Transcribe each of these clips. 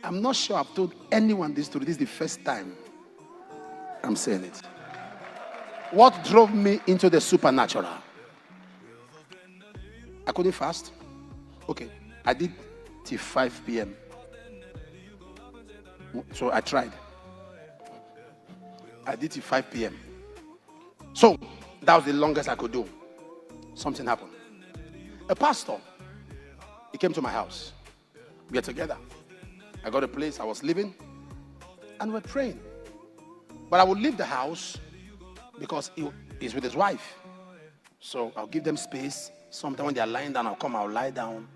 I'm not sure I've told anyone this story. This is the first time I'm saying it. What drove me into the supernatural? I couldn't fast. Okay, I did till 5 p.m. So I tried. I did till 5 p.m. So that was the longest I could do. Something happened. A pastor, he came to my house. We were together. I got a place, I was living, and we're praying. But I would leave the house because he's with his wife. So I'll give them space. Sometimes when they're lying down, I'll lie down on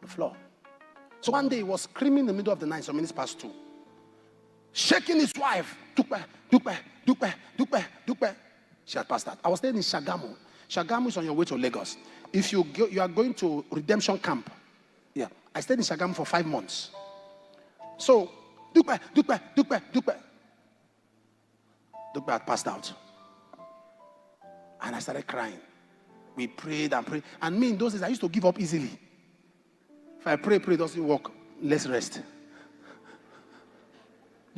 the floor. So one day he was screaming in the middle of the night, some minutes past 2, shaking his wife. Dupe, dupe, dupe, dupe, dupe. She had passed out. I was staying in Shagamu. Shagamu is on your way to Lagos. If you are going to redemption camp. Yeah. I stayed in Shagamu for 5 months. So, dupe, dupe, dupe, dupe. Dupe had passed out. And I started crying. We prayed and prayed. And me in those days, I used to give up easily. If I pray, it doesn't work. Let's rest.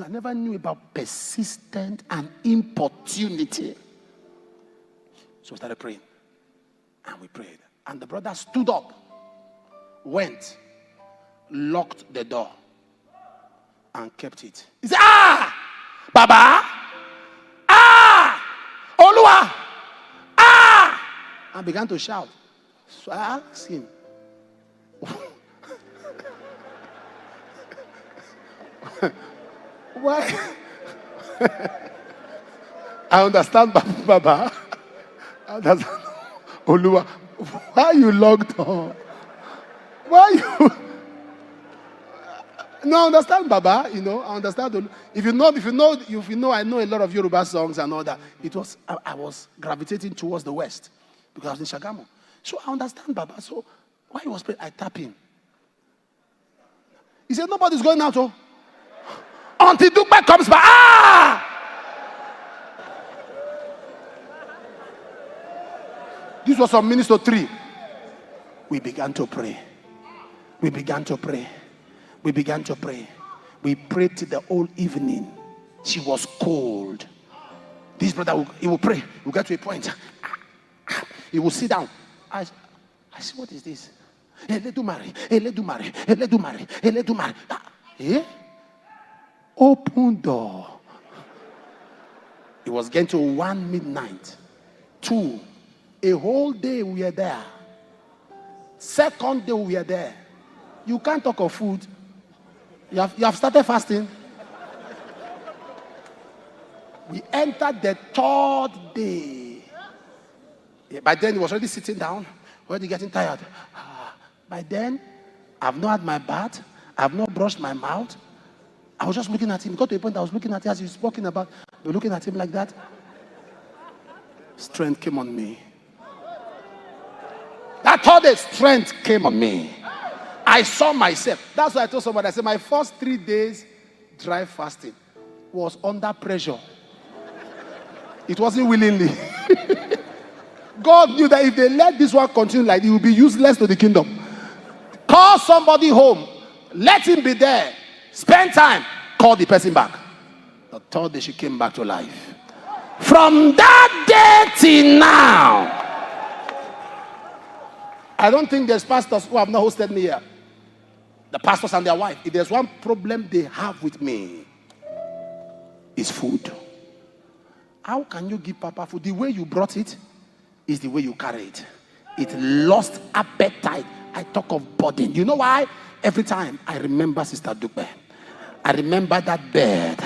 I never knew about persistent and importunity. So we started praying. And we prayed. And the brother stood up, went, locked the door, and kept it. He said, Baba! Olua! And began to shout. So I asked him, why? I understand, Baba. I understand. Olua, why you locked up? Why you? No, I understand, Baba. I understand. If you know, I know a lot of Yoruba songs and all that. I was gravitating towards the West because I was in Shagamu. So I understand, Baba. So why he was praying, I tap him. He said, nobody's going out, until Dupe comes back. This was on Minister 3. We began to pray. We began to pray. We began to pray. We prayed till the whole evening. She was cold. This brother, he will pray. We'll get to a point. He will sit down. I said, what is this? Open door. It was getting to 1 midnight. 2. A whole day we are there. Second day we are there. You can't talk of food. You have started fasting. We entered the 3rd day. Yeah, by then he was already sitting down, already getting tired. By then, I've not had my bath. I've not brushed my mouth. I was just looking at him. It got to a point I was looking at him as he was walking about. We were looking at him like that. Strength came on me. That 3rd day, strength came on me. I saw myself. That's why I told somebody, I said, my first 3 days dry fasting was under pressure. It wasn't willingly. God knew that if they let this one continue like it will be useless to the kingdom. Call somebody home. Let him be there. Spend time. Call the person back. The 3rd day she came back to life. From that day till now. I don't think there's pastors who have not hosted me here. The pastors and their wife. If there's one problem they have with me, it's food. How can you give Papa food? The way you brought it is the way you carry it. It lost appetite. I talk of burden. You know why? Every time I remember Sister Dupe. I remember that bed.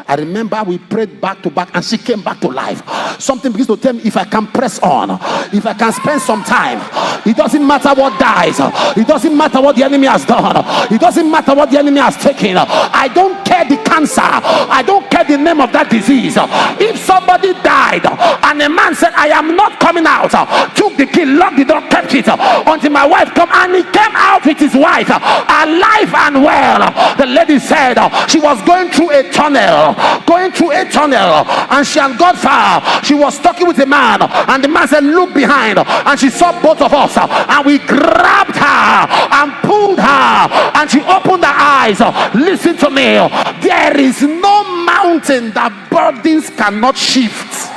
I remember we prayed back to back and she came back to life. Something begins to tell me if I can press on, if I can spend some time, it doesn't matter what dies. It doesn't matter what the enemy has done. It doesn't matter what the enemy has taken. I don't care the cancer. I don't care the name of that disease. If somebody died and a man said, I am not coming out, took the key, locked the door, kept it until my wife come, and he came out with his wife alive and well. The lady said she was going through a tunnel, and she had got far. She was talking with a man, and the man said, look behind, and she saw both of us, and we grabbed her and pulled her, and she opened her rise. Listen to me. There is no mountain that burdens cannot shift.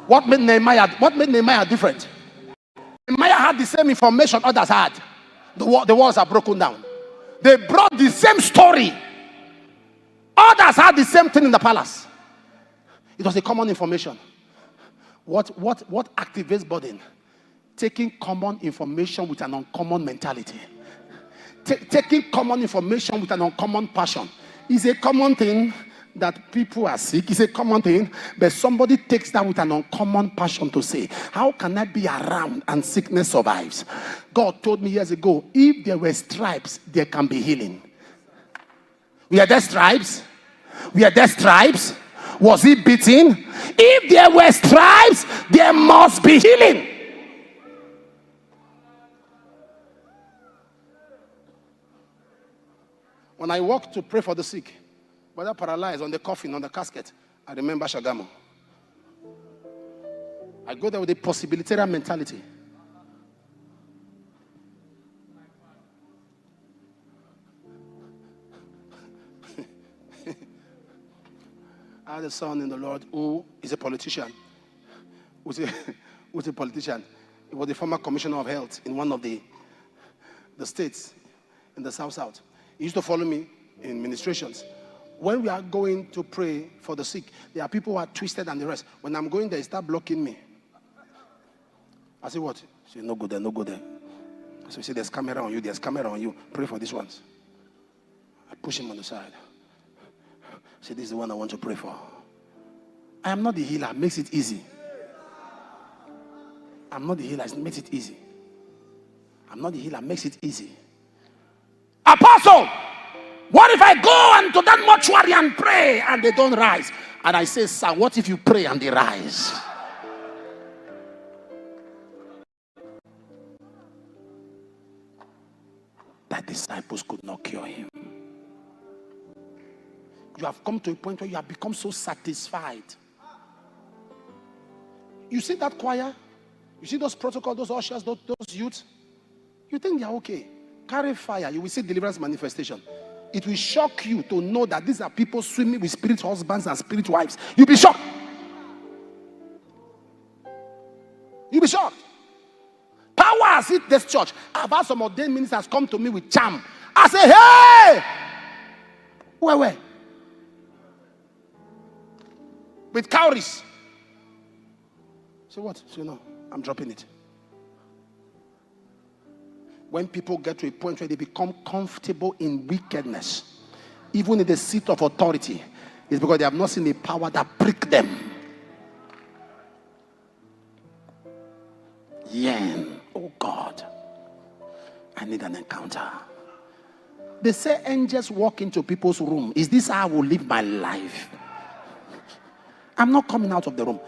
What made Nehemiah different? Nehemiah had the same information others had. The walls are broken down. They brought the same story. Others had the same thing in the palace. It was a common information. What activates burden? Taking common information with an uncommon mentality. Taking common information with an uncommon passion is a common thing. That people are sick is a common thing, but somebody takes that with an uncommon passion to say, how can I be around and sickness survives? God told me years ago, if there were stripes, there can be healing. Were there stripes? Were there stripes? Was he beaten? If there were stripes, there must be healing. When I walk to pray for the sick, whether paralyzed, on the coffin, on the casket, I remember Shagamu. I go there with a possibilitarian mentality. I had a son in the Lord who is a politician. Who's a politician. He was the former commissioner of health in one of the states in the South. He used to follow me in ministrations. When we are going to pray for the sick, there are people who are twisted and the rest. When I'm going there, they start blocking me. I say, what? He said, no go there, no go there. So he said, there's camera on you, there's camera on you. Pray for these ones. I push him on the side. I said, this is the one I want to pray for. I am not the healer, makes it easy. I'm not the healer, it makes it easy. I'm not the healer, makes it easy. Apostle! What if I go into that mortuary and pray and they don't rise? And I say, sir, what if you pray and they rise? That disciples could not cure him. You have come to a point where you have become so satisfied. You see that choir? You see those protocols, those ushers, those youths? You think they are okay. Carry fire. You will see deliverance manifestation. It will shock you to know that these are people swimming with spirit husbands and spirit wives. You'll be shocked. You'll be shocked. Power has hit this church. I've had some ordained ministers come to me with charm. I say, hey! Where? With cowries. Say what? Say no, I'm dropping it. When people get to a point where they become comfortable in wickedness, even in the seat of authority, it's because they have not seen the power that prick them. Oh God, I need an encounter. They say angels walk into people's room. Is this how I will live my life? I'm not coming out of the room.